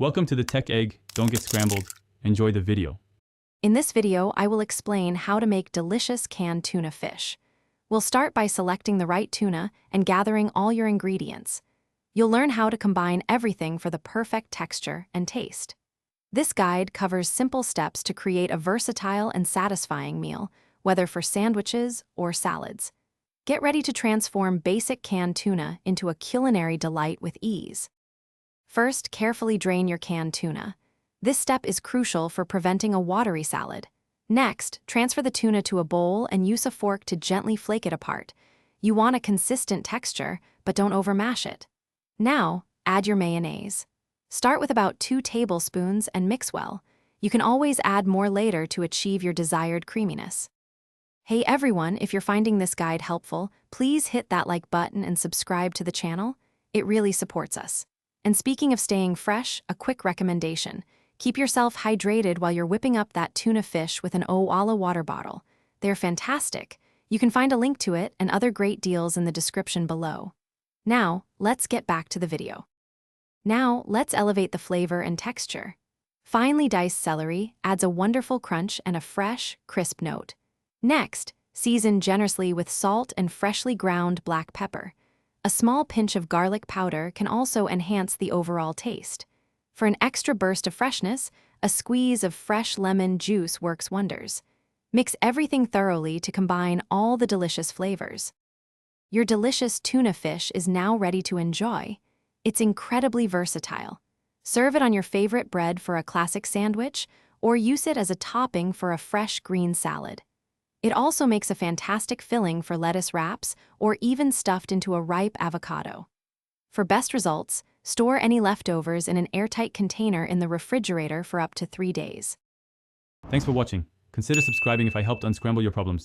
Welcome to the Tech Egg. Don't get scrambled. Enjoy the video. In this video, I will explain how to make delicious canned tuna fish. We'll start by selecting the right tuna and gathering all your ingredients. You'll learn how to combine everything for the perfect texture and taste. This guide covers simple steps to create a versatile and satisfying meal, whether for sandwiches or salads. Get ready to transform basic canned tuna into a culinary delight with ease. First, carefully drain your canned tuna. This step is crucial for preventing a watery salad. Next, transfer the tuna to a bowl and use a fork to gently flake it apart. You want a consistent texture, but don't overmash it. Now, add your mayonnaise. Start with about 2 tablespoons and mix well. You can always add more later to achieve your desired creaminess. Hey everyone, if you're finding this guide helpful, please hit that like button and subscribe to the channel. It really supports us. And speaking of staying fresh, a quick recommendation. Keep yourself hydrated while you're whipping up that tuna fish with an Owala water bottle. They're fantastic. You can find a link to it and other great deals in the description below. Now, let's get back to the video. Now, let's elevate the flavor and texture. Finely diced celery adds a wonderful crunch and a fresh, crisp note. Next, season generously with salt and freshly ground black pepper. A small pinch of garlic powder can also enhance the overall taste. For an extra burst of freshness, a squeeze of fresh lemon juice works wonders. Mix everything thoroughly to combine all the delicious flavors. Your delicious tuna fish is now ready to enjoy. It's incredibly versatile. Serve it on your favorite bread for a classic sandwich, or use it as a topping for a fresh green salad. It also makes a fantastic filling for lettuce wraps or even stuffed into a ripe avocado. For best results, store any leftovers in an airtight container in the refrigerator for up to 3 days. Thanks for watching. Consider subscribing if I helped unscramble your problems.